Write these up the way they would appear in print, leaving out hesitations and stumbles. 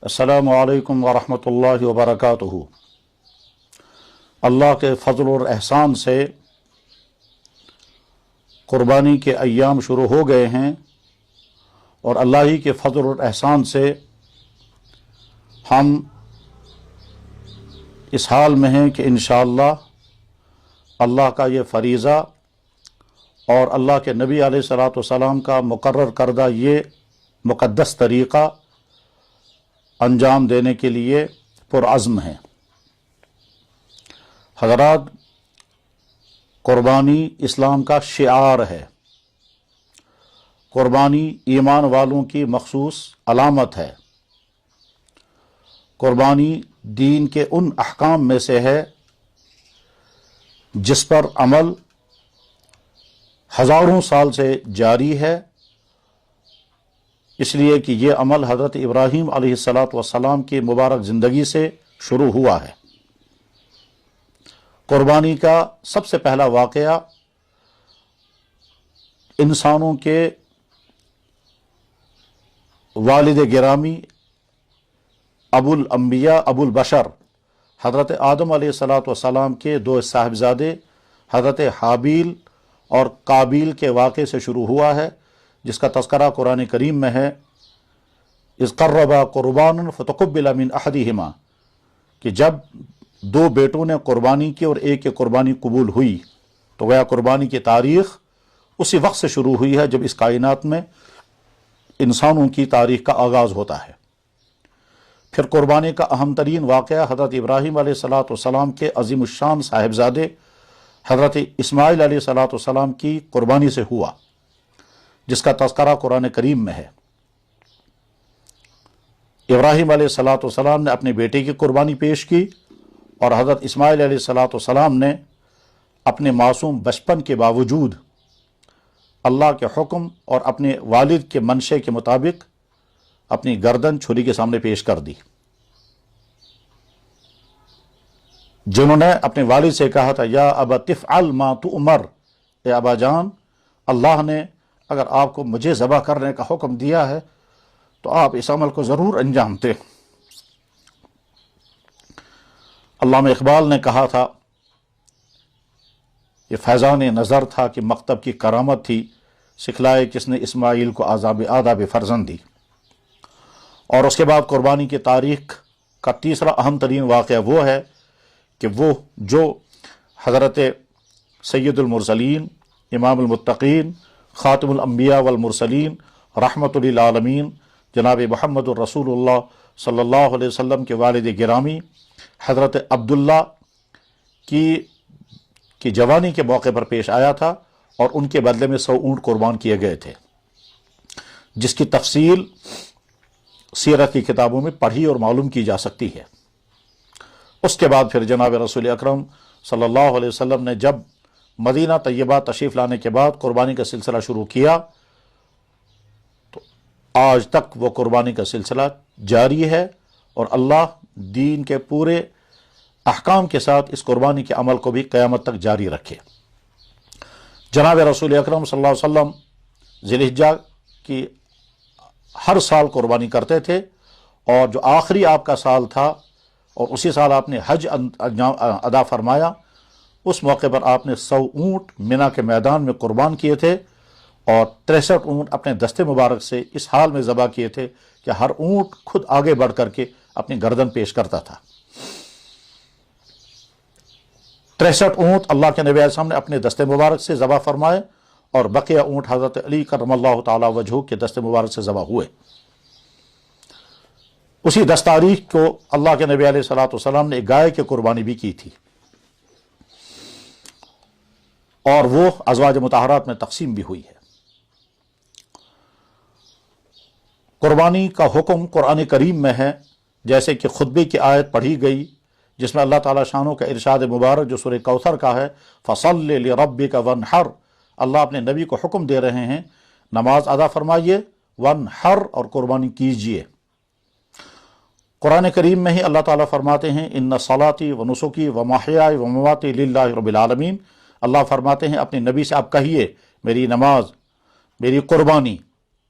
अस्सलामु अलैकुम वरहमतुल्लाहि वबरकातुहू। अल्लाह के फ़ज़ल और एहसान से क़ुरबानी के अय्याम शुरू हो गए हैं और अल्लाह ही के फ़ज़ल और एहसान से हम इस हाल में हैं कि इंशाअल्लाह अल्लाह का ये फ़रीज़ा और अल्लाह के नबी अलैहिस्सलातु वस्सलाम का मुकर्रर करदा ये मुक़द्दस तरीक़ा अंजाम देने के लिए पुरअज़्म हैं। हज़रात, क़ुरबानी इस्लाम का शिआर है। क़ुरबानी ईमान वालों की मख़सूस अलामत है। क़ुरबानी दीन के उन अहकाम में से है जिस पर अमल हज़ारों साल से जारी है, इसलिए कि ये अमल हज़रत इब्राहीम अलैहिस्सलातु वस्सलाम की मुबारक ज़िंदगी से शुरू हुआ है। क़ुरबानी का सबसे पहला वाक़या इंसानों के वालिद गिरामी अबुल अंबिया अबुल बशर हज़रत आदम अलैहिस्सलातु वस्सलाम के दो साहिबजादे हज़रत हाबील और काबील के वाक़े से शुरू हुआ है, जिसका तज़किरा कुरान करीम में है। इज़ क़र्रबा क़ुरबानन फ़तुक़ुब्बिला मिन अहदिहिमा, कि जब दो बेटों ने कुर्बानी की और एक की कुर्बानी कबूल हुई, तो वह कुर्बानी की तारीख़ उसी वक्त से शुरू हुई है जब इस कायनात में इंसानों की तारीख़ का आगाज़ होता है। फिर कुर्बानी का अहम तरीन वाक़या हज़रत इब्राहीम अलैहिस्सलातु वस्सलाम के अज़ीमुश्शान साहिबजादे हज़रत इस्माईल अलैहिस्सलातु वस्सलाम की कुर्बानी से हुआ, जिसका तज़किरा कुरान करीम में है। इब्राहीम अलैहिस्सलातु वस्सलाम ने अपने बेटे की कुर्बानी पेश की और हज़रत इस्माईल अलैहिस्सलातु वस्सलाम ने अपने मासूम बचपन के बावजूद अल्लाह के हुक्म और अपने वालिद के मंशे के मुताबिक अपनी गर्दन छुरी के सामने पेश कर दी। जिन्होंने अपने वालिद से कहा था, या अबा तिफ़अल मा तुअमर, ए अबा जान, अल्लाह ने अगर आपको मुझे ज़बह करने का हुक्म दिया है तो आप इस अमल को ज़रूर अंजाम दें। अल्लामा इक़बाल ने कहा था, ये फैज़ान नज़र था कि मकतब की करामत थी, सिखलाए किसने इस्माइल को आदाब फ़र्जंदी। और उसके बाद कुर्बानी की तारीख़ का तीसरा अहम तरीन वाक़या वो है कि वो जो हज़रत सैयदुल मुरसलीन इमामुल मुत्तक़ीन ख़ातिमुल अंबिया वल मुरसलीन रहमतुल लिल आलमीन जनाब मुहम्मदुर रसूलुल्लाह सल्लल्लाहु अलैहि वसल्लम के वालिद गिरामी हज़रत अब्दुल्ला की जवानी के मौके पर पेश आया था और उनके बदले में 100 ऊँट कुर्बान किए गए थे, जिसकी तफसील सीरत की किताबों में पढ़ी और मालूम की जा सकती है। उसके बाद फिर जनाब रसूल अकरम सल्लल्लाहु अलैहि वसल्लम ने जब मदीना तैयबा तशरीफ़ लाने के बाद कुर्बानी का सिलसिला शुरू किया, तो आज तक वो कुर्बानी का सिलसिला जारी है और अल्लाह दीन के पूरे अहकाम के साथ इस कुर्बानी के अमल को भी क़यामत तक जारी रखे। जनाब रसूल अकरम सल्लल्लाहु अलैहि वसल्लम ज़िलहिज्जा की हर साल कुर्बानी करते थे और जो आखिरी आपका साल था और उसी साल आपने हज अदा फरमाया, उस मौके पर आपने 100 ऊँट मिना के मैदान में कुर्बान किए थे और 63 ऊँट अपने दस्ते मुबारक से इस हाल में ज़बह किए थे कि हर ऊँट खुद आगे बढ़ करके अपनी गर्दन पेश करता था। 63 ऊँट अल्लाह के नबी अलैहि ने अपने दस्ते मुबारक से ज़बह फरमाए और बकिया ऊँट हज़रत अली करमल्लाहु ताला वजहू के दस्ते मुबारक से ज़बह हुए। उसी 10 तारीख को अल्लाह के नबी अलैहिस्सलातु वस्सलाम ने एक गाय की कुर्बानी भी की थी और वो अज़वाज मुतहरात में तक़सीम भी हुई है। कुर्बानी का हुक्म कुरान करीम में है, जैसे कि खुतबे की आयत पढ़ी गई जिसमें अल्लाह ताला शानों का इरशाद मुबारक जो सूरह कौसर का है, फ़सल्लि लिरब्बिका वन्हर, अल्लाह अपने नबी को हुक्म दे रहे हैं नमाज अदा फरमाइए, वन्हर और कुर्बानी कीजिए। कुरान करीम में ही अल्लाह ताला फरमाते हैं, इन्ना सलाती व नुसुकी व महयाय व ममाती लिल्लाहि रब्बिल आलमीन, अल्लाह फरमाते हैं अपने नबी से आप कहिए मेरी नमाज, मेरी कुर्बानी,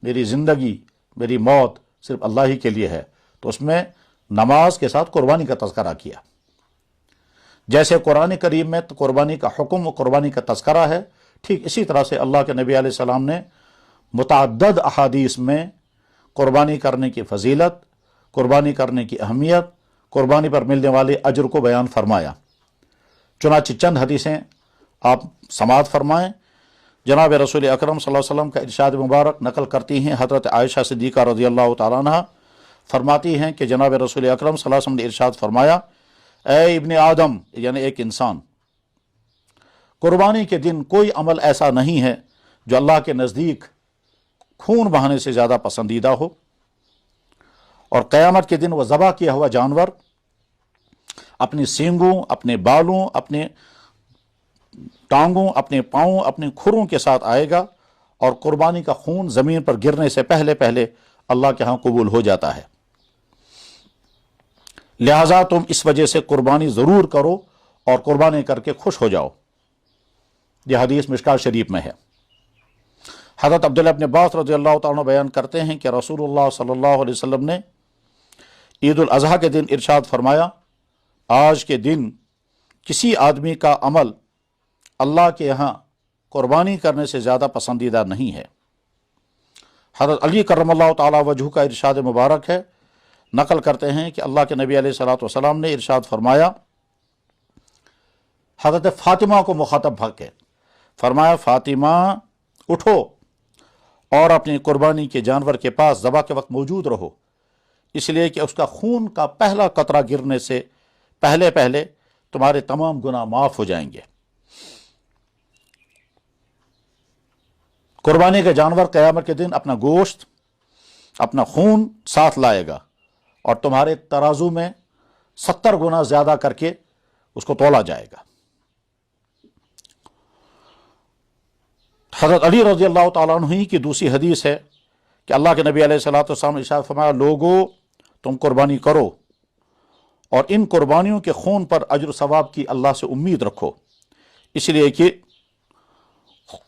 मेरी ज़िंदगी, मेरी मौत सिर्फ अल्लाह ही के लिए है। تو اس میں نماز کے ساتھ قربانی کا تذکرہ کیا. جیسے قرآن کریم میں قربانی کا حکم و قربانی کا تذکرہ ہے، ٹھیک اسی طرح سے اللہ کے نبی علیہ السلام نے متعدد احادیث میں قربانی کرنے کی فضیلت، قربانی کرنے کی اہمیت، قربانی پر ملنے والے اجر کو بیان فرمایا. چنانچہ چند حدیثیں آپ سماعت فرمائیں. جناب رسول اکرم صلی اللہ علیہ وسلم کا ارشاد مبارک نقل کرتی ہیں حضرت عائشہ صدیقہ رضی اللہ تعالیٰ عنہ، فرماتی ہیں کہ جناب رسول اکرم صلی اللہ علیہ وسلم نے ارشاد فرمایا، اے ابن آدم، یعنی ایک انسان، قربانی کے دن کوئی عمل ایسا نہیں ہے جو اللہ کے نزدیک خون بہانے سے زیادہ پسندیدہ ہو، اور قیامت کے دن وہ ذبح کیا ہوا جانور اپنی سینگوں، اپنے بالوں، اپنے ٹانگوں، اپنے پاؤں، اپنے کھروں کے ساتھ آئے گا، اور قربانی کا خون زمین پر گرنے سے پہلے پہلے اللہ کے ہاں قبول ہو جاتا ہے. لہذا تم اس وجہ سے قربانی ضرور کرو اور قربانی کر کے خوش ہو جاؤ. یہ حدیث مشکوٰۃ شریف میں ہے. حضرت عبداللہ ابن عباس رضی اللہ تعالیٰ عنہ بیان کرتے ہیں کہ رسول اللہ صلی اللہ علیہ وسلم نے عید الاضحیٰ کے دن ارشاد فرمایا، آج کے دن کسی آدمی کا عمل اللہ کے یہاں قربانی کرنے سے زیادہ پسندیدہ نہیں ہے. حضرت علی کرم اللہ تعالیٰ وجہ کا ارشاد مبارک ہے، نقل کرتے ہیں کہ اللہ کے نبی علیہ الصلوۃ والسلام نے ارشاد فرمایا، حضرت فاطمہ کو مخاطب کے فرمایا، فاطمہ اٹھو اور اپنی قربانی کے جانور کے پاس ذبح کے وقت موجود رہو، اس لیے کہ اس کا خون کا پہلا قطرہ گرنے سے پہلے پہلے تمہارے تمام گناہ معاف ہو جائیں گے. قربانی کا جانور قیامت کے دن اپنا گوشت، اپنا خون ساتھ لائے گا اور تمہارے ترازو میں 70 گنا زیادہ کر کے اس کو تولا جائے گا. حضرت علی رضی اللہ تعالیٰ عنہ کی دوسری حدیث ہے کہ اللہ کے نبی علیہ الصلوۃ والسلام نے ارشاد فرمایا، لوگو تم قربانی کرو اور ان قربانیوں کے خون پر اجر و ثواب کی اللہ سے امید رکھو، اس لیے کہ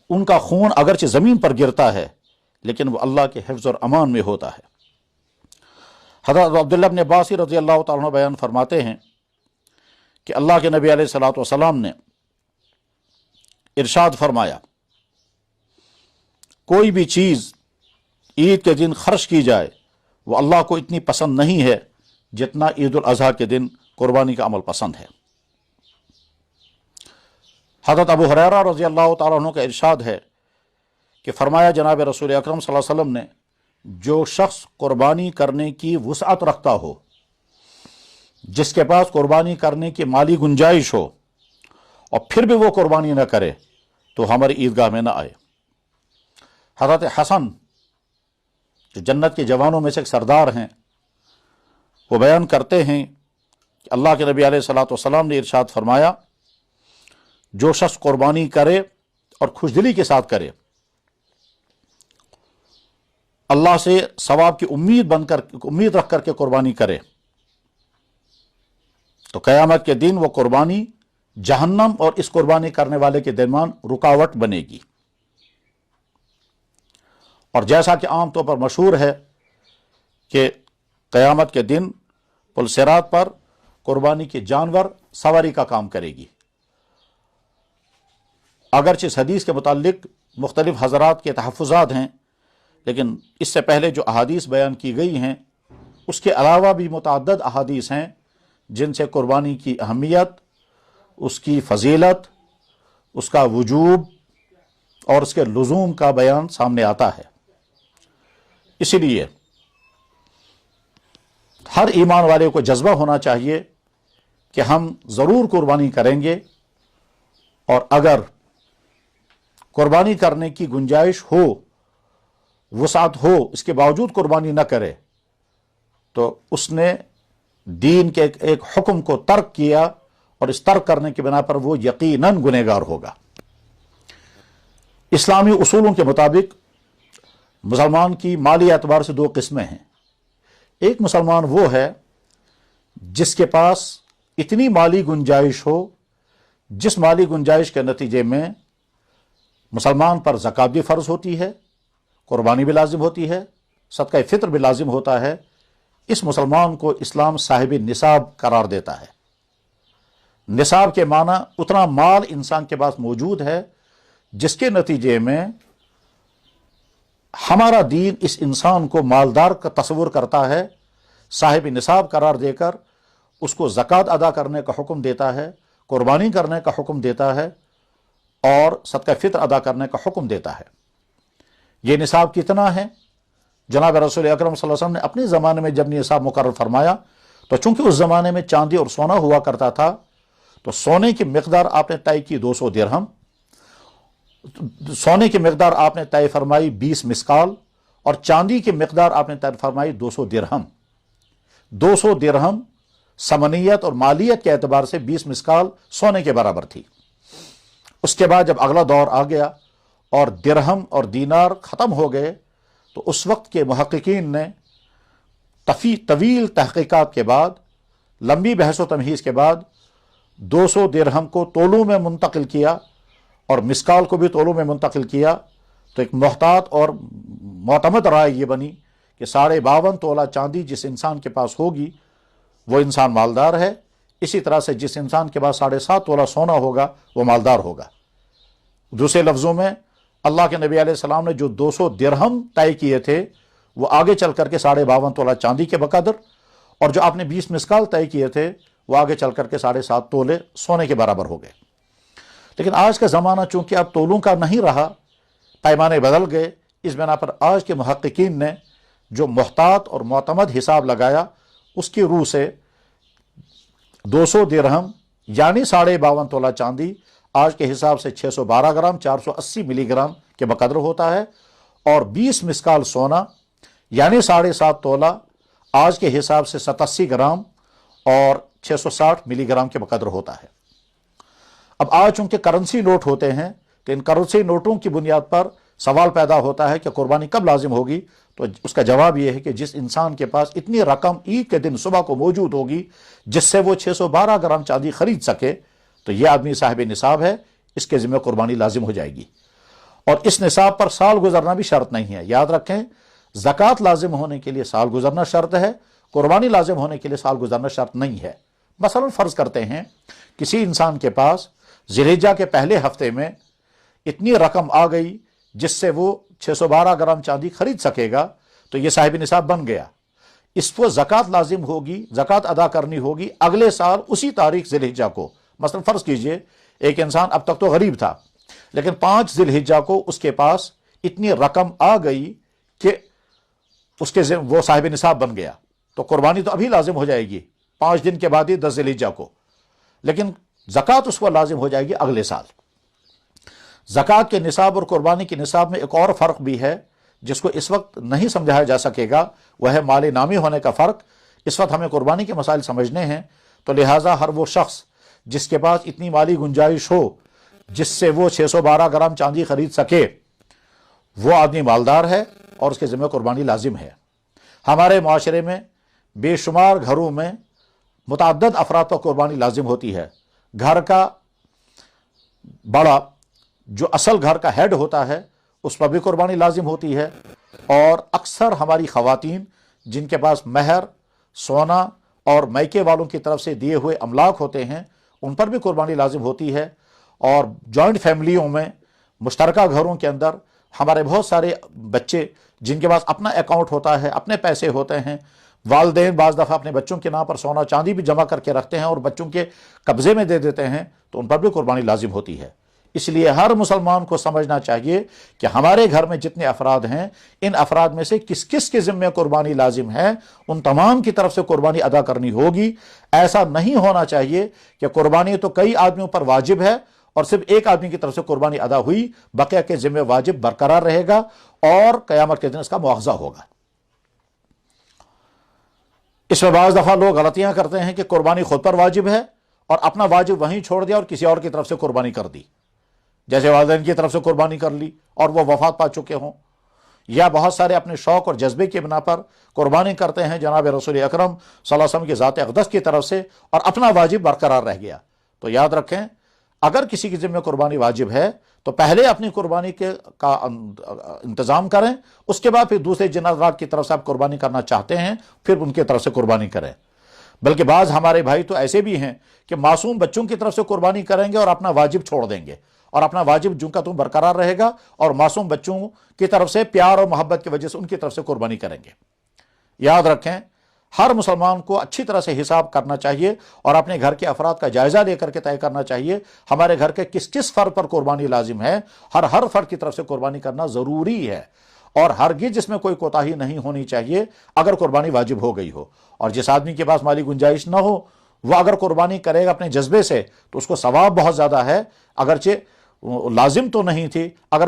ان کا خون اگرچہ زمین پر گرتا ہے لیکن وہ اللہ کے حفظ اور امان میں ہوتا ہے. حضرت عبداللہ ابن عباس رضی اللہ تعالیٰ عنہ بیان فرماتے ہیں کہ اللہ کے نبی علیہ الصلوۃ والسلام نے ارشاد فرمایا، کوئی بھی چیز عید کے دن خرچ کی جائے وہ اللہ کو اتنی پسند نہیں ہے جتنا عید الاضحیٰ کے دن قربانی کا عمل پسند ہے. حضرت ابو ہریرہ رضی اللہ تعالیٰ عنہ کا ارشاد ہے کہ فرمایا جناب رسول اکرم صلی اللہ علیہ وسلم نے، جو شخص قربانی کرنے کی وسعت رکھتا ہو، جس کے پاس قربانی کرنے کی مالی گنجائش ہو اور پھر بھی وہ قربانی نہ کرے تو ہماری عیدگاہ میں نہ آئے. حضرت حسن جو جنت کے جوانوں میں سے ایک سردار ہیں، وہ بیان کرتے ہیں کہ اللہ کے نبی علیہ الصلوۃ والسلام نے ارشاد فرمایا، جو شخص قربانی کرے اور خوش دلی کے ساتھ کرے، اللہ سے ثواب کی امید رکھ کر کے قربانی کرے، تو قیامت کے دن وہ قربانی جہنم اور اس قربانی کرنے والے کے درمیان رکاوٹ بنے گی. اور جیسا کہ عام طور پر مشہور ہے کہ قیامت کے دن پل صراط پر قربانی کے جانور سواری کا کام کرے گی. اگرچہ اس حدیث کے متعلق مختلف حضرات کے تحفظات ہیں، لیکن اس سے پہلے جو احادیث بیان کی گئی ہیں اس کے علاوہ بھی متعدد احادیث ہیں جن سے قربانی کی اہمیت، اس کی فضیلت، اس کا وجوب اور اس کے لزوم کا بیان سامنے آتا ہے. اسی لیے ہر ایمان والے کو جذبہ ہونا چاہیے کہ ہم ضرور قربانی کریں گے، اور اگر قربانی کرنے کی گنجائش ہو، وسعت ہو، اس کے باوجود قربانی نہ کرے تو اس نے دین کے ایک حکم کو ترک کیا، اور اس ترک کرنے کی بنا پر وہ یقیناً گنہگار ہوگا. اسلامی اصولوں کے مطابق مسلمان کی مالی اعتبار سے 2 قسمیں ہیں. ایک مسلمان وہ ہے جس کے پاس اتنی مالی گنجائش ہو جس مالی گنجائش کے نتیجے میں مسلمان پر زکوٰۃ بھی فرض ہوتی ہے، قربانی بھی لازم ہوتی ہے، صدقہ فطر بھی لازم ہوتا ہے، इस मुसलमान को इस्लाम साहिब निसाब करार देता है। निसाब के माना उतना माल इंसान के पास मौजूद है जिसके नतीजे में हमारा दीन इस इंसान को मालदार का तस्वुर करता है, साहिब निसाब करार देकर उसको ज़कात अदा करने का हुक्म देता है, कुर्बानी करने का हुक्म देता है और सदका फित्र अदा करने का हुक्म देता है। ये निसाब कितना है? जनाब रसूल अकरम सल्लल्लाहु अलैहि वसल्लम ने अपने ज़माने में जब निसाब मुकर्रर फरमाया तो चूंकि उस ज़माने में चांदी और सोना हुआ करता था, तो सोने की मिकदार आपने तय की 200 दिरहम, सोने की मिकदार आपने तय फरमाई 20 मिस्काल और चांदी की मिकदार आपने तय फरमाई 200 दिरहम। 200 दिरहम समनियत और मालियत के एतबार से 20 मिस्काल सोने के बराबर थी। उसके बाद जब अगला दौर आ गया और दिरहम और दीनार ख़त्म हो गए तो उस वक्त के मुहक्किकीन ने तवील तहकीकात के बाद, लंबी बहस व तमहीज़ के बाद 200 दिरहम को तोलों में मुंतकिल किया और मिस्काल को भी तोलों में मुंतकिल किया। तो एक मोहतात और मोतमद राय ये बनी कि 52.5 तोला चांदी जिस इंसान के पास होगी वो इंसान मालदार है, इसी तरह से जिस इंसान के पास 7.5 तोला सोना होगा वो मालदार होगा। दूसरे लफ्ज़ों में अल्लाह के नबी अलैहिस्सलाम ने जो 200 दिरहम तय किए थे वो आगे चल करके 52.5 तोला चांदी के बकदर, और जो आपने 20 मिस्काल तय किए थे वो आगे चल करके 7.5 तोले सोने के बराबर हो गए। लेकिन आज का ज़माना चूंकि अब तोलों का नहीं रहा, पैमाने बदल गए, इस बिना पर आज के मुहक्किकीन ने जो मुहतात और मोतमद हिसाब लगाया उसकी रूह से 200 दिरहम यानी 52.5 तोला चांदी आज के हिसाब से 612 ग्राम 480 मिलीग्राम के बकदर होता है, और 20 मिस्काल सोना यानी 7.5 तोला आज के हिसाब से 87 ग्राम और 660 मिलीग्राम के बकदर होता है। अब आज चूंकि करेंसी नोट होते हैं तो इन करेंसी नोटों की बुनियाद पर सवाल पैदा होता है कि कुर्बानी कब लाजिम होगी। तो उसका जवाब यह है कि जिस इंसान के पास इतनी रकम ईद के दिन सुबह को मौजूद होगी जिससे वो 612 ग्राम चांदी खरीद सके, तो यह आदमी साहिब निसाब है, इसके ज़िम्मे कुर्बानी लाजिम हो जाएगी। और इस निसाब पर साल गुजरना भी शर्त नहीं है। याद रखें, ज़कात लाजिम होने के लिए साल गुजरना शर्त है, कुर्बानी लाजिम होने के लिए साल गुजरना शर्त नहीं है। मसलन फ़र्ज़ करते हैं किसी इंसान के पास ज़िलहिज्जा के पहले हफ्ते में इतनी रकम आ गई जिससे वो 612 ग्राम चांदी खरीद सकेगा, तो ये साहिब निसाब बन गया। इस पर ज़कात लाजिम होगी, ज़कात अदा करनी होगी अगले साल उसी तारीख ज़िलहिज्जा को। मसलन फ़र्ज़ कीजिए एक इंसान अब तक तो गरीब था, लेकिन 5 ज़िलहिज्जा को उसके पास इतनी रकम आ गई कि उसके वो साहिब निसाब बन गया, तो कुर्बानी तो अभी लाजिम हो जाएगी 5 दिन के बाद ही 10 ज़िलहिज्जा को, लेकिन ज़कात उस पर लाजिम हो जाएगी अगले साल। ज़कात के निसाब और कुर्बानी के निसाब में एक और फ़र्क भी है जिसको इस वक्त नहीं समझाया जा सकेगा, वह है माल नामी होने का फ़र्क। इस वक्त हमें कुर्बानी के मसाइल समझने हैं, तो लिहाजा हर वो शख्स जिसके पास इतनी माली गुंजाइश हो जिससे वो 612 ग्राम चांदी खरीद सके, वो आदमी मालदार है और उसके ज़िम्मे कुर्बानी लाजिम है। हमारे माशरे में बेशुमार घरों में मुतअद्दिद अफराद पर कुर्बानी लाजिम होती है। घर का बड़ा जो असल घर का हेड होता है उस पर भी कुर्बानी लाजिम होती है, और अक्सर हमारी ख़वातीन जिनके पास महर, सोना और मैके वालों की तरफ से दिए हुए अमलाक होते हैं उन पर भी कुर्बानी लाजिम होती है। और जॉइंट फैमिलियों में, मुश्तरका घरों के अंदर हमारे बहुत सारे बच्चे जिनके पास अपना अकाउंट होता है, अपने पैसे होते हैं, वालिदैन बाज़ दफ़ा अपने बच्चों के नाम पर सोना चांदी भी जमा करके रखते हैं और बच्चों के कब्ज़े में दे देते हैं, तो उन पर भी कुर्बानी लाजिम होती है। इसलिए हर मुसलमान को समझना चाहिए कि हमारे घर में जितने अफराद हैं, इन अफराद में से किस किस के ज़िम्मे कुर्बानी लाजिम है, उन तमाम की तरफ से कुर्बानी अदा करनी होगी। ऐसा नहीं होना चाहिए कि कुर्बानी तो कई आदमियों पर वाजिब है और सिर्फ एक आदमी की तरफ से कुर्बानी अदा हुई, बकिया के ज़िम्मे वाजिब बरकरार रहेगा और क़यामत के दिन इसका मुआवजा होगा। इसमें बाज़ दफ़ा लोग गलतियां करते हैं कि कुर्बानी खुद पर वाजिब है और अपना वाजिब वहीं छोड़ दिया और किसी और की तरफ से कुर्बानी कर दी, जैसे वालिदैन की तरफ से कुर्बानी कर ली और वो वफात पा चुके हों, या बहुत सारे अपने शौक़ और जज्बे के बिना पर कुर्बानी करते हैं जनाब रसूल अकरम सल्लल्लाहु अलैहि वसल्लम की ज़ात अक़दस की तरफ से, और अपना वाजिब बरकरार रह गया। तो याद रखें, اگر کسی کے ذمہ قربانی واجب ہے تو پہلے اپنی قربانی کا انتظام کریں، اس کے بعد پھر دوسرے جن افراد کی طرف سے آپ قربانی کرنا چاہتے ہیں پھر ان کی طرف سے قربانی کریں۔ بلکہ بعض ہمارے بھائی تو ایسے بھی ہیں کہ معصوم بچوں کی طرف سے قربانی کریں گے اور اپنا واجب چھوڑ دیں گے، اور اپنا واجب جن کا تم برقرار رہے گا، اور معصوم بچوں کی طرف سے پیار اور محبت کی وجہ سے ان کی طرف سے قربانی کریں گے۔ یاد رکھیں، ہر مسلمان کو اچھی طرح سے حساب کرنا چاہیے اور اپنے گھر کے افراد کا جائزہ لے کر کے طے کرنا چاہیے ہمارے گھر کے کس کس فرد پر قربانی لازم ہے۔ ہر فرد کی طرف سے قربانی کرنا ضروری ہے، اور ہرگز جس میں کوئی کوتاہی نہیں ہونی چاہیے اگر قربانی واجب ہو گئی ہو۔ اور جس آدمی کے پاس مالی گنجائش نہ ہو، وہ اگر قربانی کرے گا اپنے جذبے سے تو اس کو ثواب بہت زیادہ ہے، اگرچہ لازم تو نہیں تھی، اگر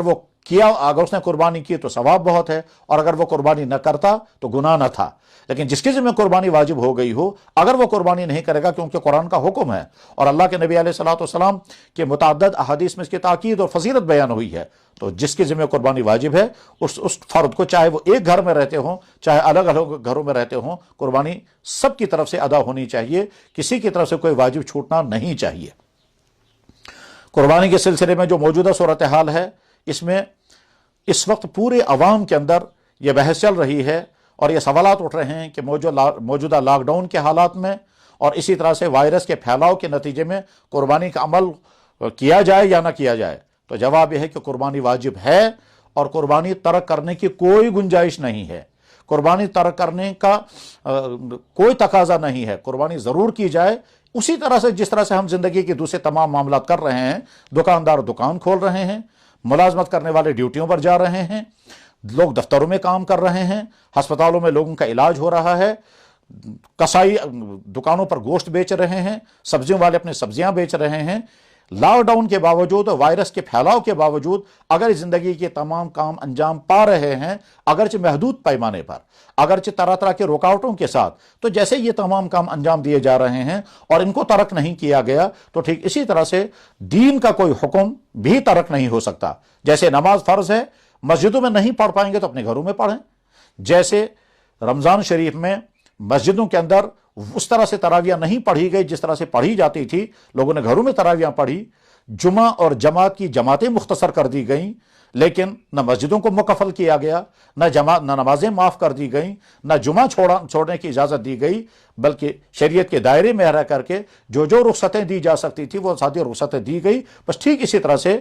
اس نے قربانی کی تو ثواب بہت ہے، اور اگر وہ قربانی نہ کرتا تو گناہ نہ تھا۔ لیکن جس کے ذمہ قربانی واجب ہو گئی ہو، اگر وہ قربانی نہیں کرے گا، کیونکہ قرآن کا حکم ہے اور اللہ کے نبی علیہ الصلوۃ والسلام کے متعدد احادیث میں اس کی تاکید اور فضیلت بیان ہوئی ہے، تو جس کے ذمہ قربانی واجب ہے اس فرد کو، چاہے وہ ایک گھر میں رہتے ہوں چاہے الگ الگ گھروں میں رہتے ہوں، قربانی سب کی طرف سے ادا ہونی چاہیے، کسی کی طرف سے کوئی واجب چھوٹنا نہیں چاہیے۔ قربانی کے سلسلے میں جو موجودہ صورتحال ہے، اس میں اس وقت پورے عوام کے اندر یہ بحث چل رہی ہے اور یہ سوالات اٹھ رہے ہیں کہ موجودہ لاک ڈاؤن کے حالات میں اور اسی طرح سے وائرس کے پھیلاؤ کے نتیجے میں قربانی کا عمل کیا جائے یا نہ کیا جائے۔ تو جواب یہ ہے کہ قربانی واجب ہے اور قربانی ترک کرنے کی کوئی گنجائش نہیں ہے، قربانی ترک کرنے کا کوئی تقاضا نہیں ہے، قربانی ضرور کی جائے، اسی طرح سے جس طرح سے ہم زندگی کے دوسرے تمام معاملات کر رہے ہیں۔ دکاندار دکان کھول رہے ہیں، ملازمت کرنے والے ڈیوٹیوں پر جا رہے ہیں، لوگ دفتروں میں کام کر رہے ہیں، ہسپتالوں میں لوگوں کا علاج ہو رہا ہے، کسائی دکانوں پر گوشت بیچ رہے ہیں، سبزیوں والے اپنے سبزیاں بیچ رہے ہیں۔ لاک ڈاؤن کے باوجود اور وائرس کے پھیلاؤ کے باوجود اگر زندگی کے تمام کام انجام پا رہے ہیں، اگرچہ محدود پیمانے پر، اگرچہ طرح طرح کے رکاوٹوں کے ساتھ، تو جیسے یہ تمام کام انجام دیے جا رہے ہیں اور ان کو ترک نہیں کیا گیا، تو ٹھیک اسی طرح سے دین کا کوئی حکم بھی ترک نہیں ہو سکتا۔ جیسے نماز فرض ہے، مسجدوں میں نہیں پڑھ پائیں گے تو اپنے گھروں میں پڑھیں۔ جیسے رمضان شریف میں مسجدوں کے اندر اس طرح سے تراویح نہیں پڑھی گئی جس طرح سے پڑھی جاتی تھی، لوگوں نے گھروں میں تراویح پڑھی، جمعہ اور جماعت کی جماعتیں مختصر کر دی گئیں، لیکن نہ مسجدوں کو مکفل کیا گیا، نہ نمازیں معاف کر دی گئیں، نہ جمعہ چھوڑنے کی اجازت دی گئی، بلکہ شریعت کے دائرے میں رہ کر کے جو رخصتیں دی جا سکتی تھی وہ ساری رخصتیں دی گئی۔ بس ٹھیک اسی طرح سے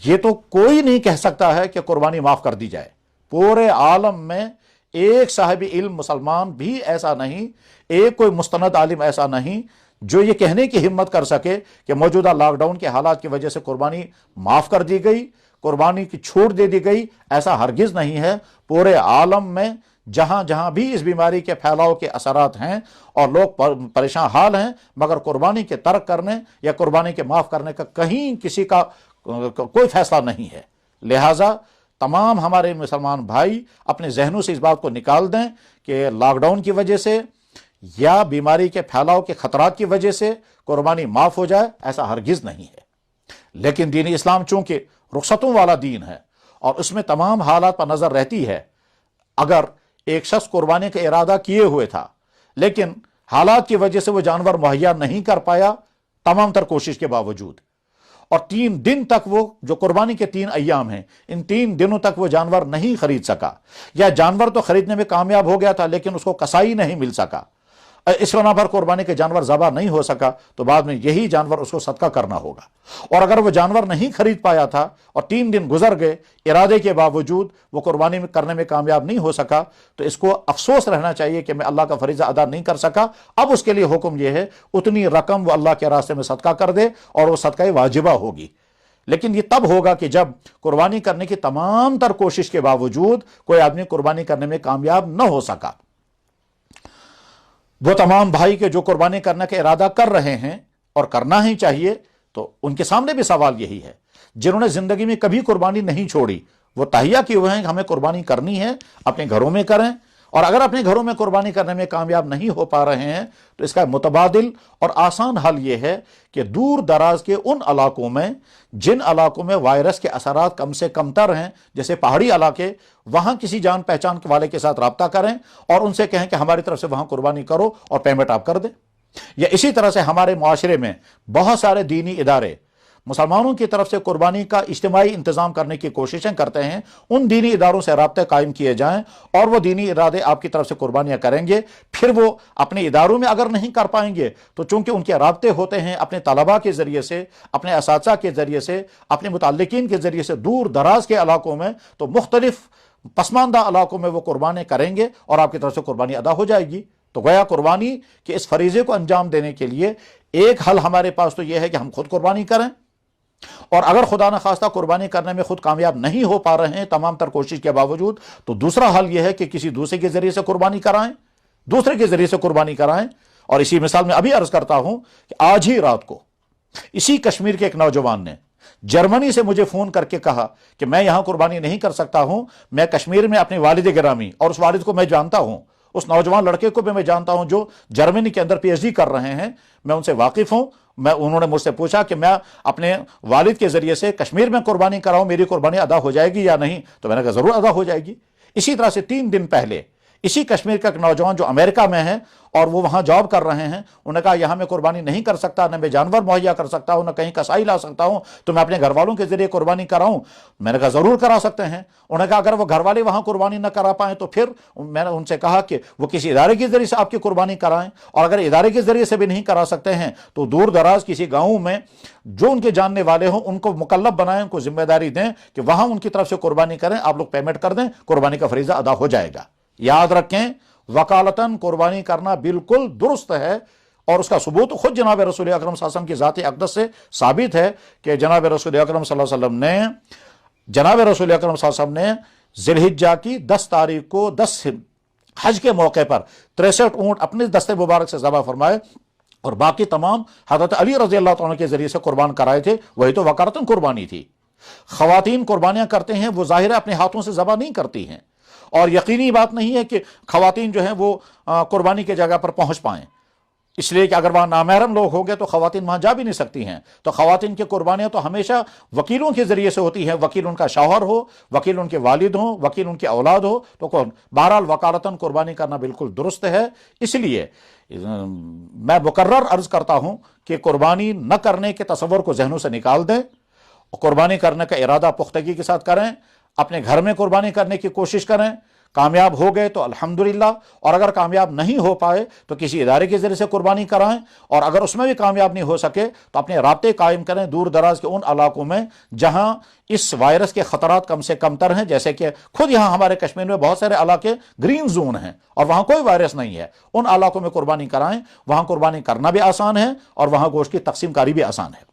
یہ تو کوئی نہیں کہہ سکتا ہے کہ قربانی معاف کر دی جائے۔ پورے عالم میں ایک صاحب علم مسلمان بھی ایسا نہیں، ایک کوئی مستند عالم ایسا نہیں جو یہ کہنے کی ہمت کر سکے کہ موجودہ لاک ڈاؤن کے حالات کی وجہ سے قربانی معاف کر دی گئی، قربانی کی چھوٹ دے دی گئی۔ ایسا ہرگز نہیں ہے۔ پورے عالم میں جہاں جہاں بھی اس بیماری کے پھیلاؤ کے اثرات ہیں اور لوگ پریشان حال ہیں، مگر قربانی کے ترک کرنے یا قربانی کے معاف کرنے کا کہیں کسی کا کوئی فیصلہ نہیں ہے۔ لہٰذا تمام ہمارے مسلمان بھائی اپنے ذہنوں سے اس بات کو نکال دیں کہ لاک ڈاؤن کی وجہ سے یا بیماری کے پھیلاؤ کے خطرات کی وجہ سے قربانی معاف ہو جائے، ایسا ہرگز نہیں ہے۔ لیکن دین اسلام چونکہ رخصتوں والا دین ہے اور اس میں تمام حالات پر نظر رہتی ہے، اگر ایک شخص قربانی کا ارادہ کیے ہوئے تھا لیکن حالات کی وجہ سے وہ جانور مہیا نہیں کر پایا تمام تر کوشش کے باوجود، اور 3 دن تک وہ جو قربانی کے 3 ایام ہیں، ان 3 دنوں تک وہ جانور نہیں خرید سکا، یا جانور تو خریدنے میں کامیاب ہو گیا تھا لیکن اس کو کسائی نہیں مل سکا، اس بنا پر قربانی کے جانور ذبح نہیں ہو سکا، تو بعد میں یہی جانور اس کو صدقہ کرنا ہوگا۔ اور اگر وہ جانور نہیں خرید پایا تھا اور 3 دن گزر گئے ارادے کے باوجود وہ قربانی کرنے میں کامیاب نہیں ہو سکا، تو اس کو افسوس رہنا چاہیے کہ میں اللہ کا فریضہ ادا نہیں کر سکا۔ اب اس کے لیے حکم یہ ہے اتنی رقم وہ اللہ کے راستے میں صدقہ کر دے اور وہ صدقہ واجبہ ہوگی۔ لیکن یہ تب ہوگا کہ جب قربانی کرنے کی تمام تر کوشش کے باوجود کوئی آدمی قربانی کرنے میں کامیاب نہ ہو سکا۔ وہ تمام بھائی کے جو قربانی کرنے کا ارادہ کر رہے ہیں اور کرنا ہی چاہیے، تو ان کے سامنے بھی سوال یہی ہے۔ جنہوں نے زندگی میں کبھی قربانی نہیں چھوڑی، وہ تہیہ کیے ہوئے ہیں کہ ہمیں قربانی کرنی ہے، اپنے گھروں میں کریں، اور اگر اپنے گھروں میں قربانی کرنے میں کامیاب نہیں ہو پا رہے ہیں تو اس کا متبادل اور آسان حل یہ ہے کہ دور دراز کے ان علاقوں میں جن علاقوں میں وائرس کے اثرات کم سے کم تر ہیں، جیسے پہاڑی علاقے، وہاں کسی جان پہچان والے کے ساتھ رابطہ کریں اور ان سے کہیں کہ ہماری طرف سے وہاں قربانی کرو اور پیمنٹ آپ کر دیں۔ یا اسی طرح سے ہمارے معاشرے میں بہت سارے دینی ادارے، मुसलमानों की तरफ से कुर्बानी का इज्तिमाई इंतजाम करने की कोशिशें करते हैं, उन दीनी इदारों से राब्ते कायम किए जाएं और वो दीनी इरादे आपकी तरफ से कुर्बानियां करेंगे। फिर वो अपने इदारों में अगर नहीं कर पाएंगे तो चूंकि उनके राब्ते होते हैं अपने तलबा के जरिए से, अपने असातिज़ा के जरिए से, अपने मुतल्लिकीन के जरिए से दूर दराज के इलाकों में, तो मुख्तलिफ पसमानदा इलाकों में वो कुर्बानी करेंगे और आपकी तरफ से कुर्बानी अदा हो जाएगी। तो गोया कुर्बानी के इस फरीजे को अंजाम देने के लिए एक हल हमारे पास तो यह है कि हम खुद कुर्बानी करें, और अगर खुदा न खास्ता कुर्बानी करने में खुद कामयाब नहीं हो पा रहे हैं तमाम तर कोशिश के बावजूद, तो दूसरा हल यह है कि किसी दूसरे के जरिए से कुर्बानी कराएं, दूसरे के जरिए से कुर्बानी कराएं। और इसी मिसाल में अभी अर्ज करता हूं कि आज ही रात को इसी कश्मीर के एक नौजवान ने जर्मनी से मुझे फोन करके कहा कि मैं यहां कुर्बानी नहीं कर सकता हूं, मैं कश्मीर में अपने वालिद गिरामी, और उस वालिद को मैं जानता हूं, उस नौजवान लड़के को भी मैं जानता हूं जो जर्मनी के अंदर पीएचडी कर रहे हैं, मैं उनसे वाकिफ हूं। उन्होंने मुझसे पूछा कि मैं अपने वालिद के जरिए से कश्मीर में कुर्बानी कराऊं, मेरी कुर्बानी अदा हो जाएगी या नहीं? तो मैंने कहा जरूर अदा हो जाएगी। इसी तरह से 3 दिन पहले इसी कश्मीर का एक नौजवान जो अमेरिका में है और वो वहां जॉब कर रहे हैं, उन्होंने कहा यहां मैं कुर्बानी नहीं कर सकता, न मैं जानवर मुहैया कर सकता हूं, न कहीं कसाई ला सकता हूं, तो मैं अपने घर वालों के जरिए कुर्बानी कराऊं। मैंने कहा जरूर करा सकते हैं। उन्होंने कहा अगर वो घर वाले वहां कुर्बानी न करा पाए तो फिर मैंने उनसे कहा कि वो किसी इदारे के जरिए से आपकी कुर्बानी कराएं, और अगर इदारे के जरिए से भी नहीं करा सकते हैं तो दूर दराज किसी गाँव में जो उनके जानने वाले हों उनको मुकल्लफ बनाएं, उनको जिम्मेदारी दें कि वहां उनकी तरफ से कुर्बानी करें, आप लोग पेमेंट कर दें, कुर्बानी का फरीजा अदा हो जाएगा। याद रखें, वकालतन कुर्बानी करना बिल्कुल दुरुस्त है, और उसका सबूत खुद जनाब रसूल अकरम सल्लल्लाहु अलैहि वसल्लम की ज़ात अक़दस से साबित है कि जनाब रसूल अकरम सल्लल्लाहु अलैहि वसल्लम ने ज़िलहिज्जा की 10 तारीख को 10 हज के मौके पर 63 ऊँट अपने दस्ते मुबारक से ज़बह फरमाए, और बाकी तमाम हज़रत अली रज़ी अल्लाह तआला के ज़रिए से कुर्बान कराए थे। वही तो वकालतन कुर्बानी थी। ख़वातीन कुर्बानियाँ करते हैं, वो ज़ाहिर है अपने हाथों से ज़बह नहीं करती हैं, और यकीनी बात नहीं है कि ख़वातीन जो हैं वो कुर्बानी के जगह पर पहुँच पाएँ, इसलिए कि अगर वहाँ नामहरम लोग होंगे तो ख़वातीन वहाँ जा भी नहीं सकती हैं। तो ख़वातीन की कुर्बानियाँ तो हमेशा वकीलों के ज़रिए से होती हैं, वकील उनका शौहर हो, वकील उनके वालिद हो, वकील उनके औलाद हो, तो कौन? बहरहाल वकालतन कुर्बानी करना बिल्कुल दुरुस्त है। इसलिए मैं मुकर्रर अर्ज़ करता हूँ कि कुर्बानी न करने के तसव्वुर को जहनों से निकाल दें, कुर्बानी करने का इरादा पुख्तगी के साथ करें, अपने घर में कुर्बानी करने की कोशिश करें। कामयाब हो गए तो अल्हम्दुलिल्लाह, और अगर कामयाब नहीं हो पाए तो किसी इदारे के जरिए से कुर्बानी कराएं, और अगर उसमें भी कामयाब नहीं हो सके तो अपने राब्ते कायम करें दूर दराज के उन इलाकों में जहां इस वायरस के खतरात कम से कम तर हैं। जैसे कि खुद यहाँ हमारे कश्मीर में बहुत सारे इलाके ग्रीन जोन हैं और वहाँ कोई वायरस नहीं है, उन इलाकों में कुर्बानी कराएं। वहाँ कुर्बानी करना भी आसान है और वहाँ गोश्त की तकसीम कारी भी आसान है।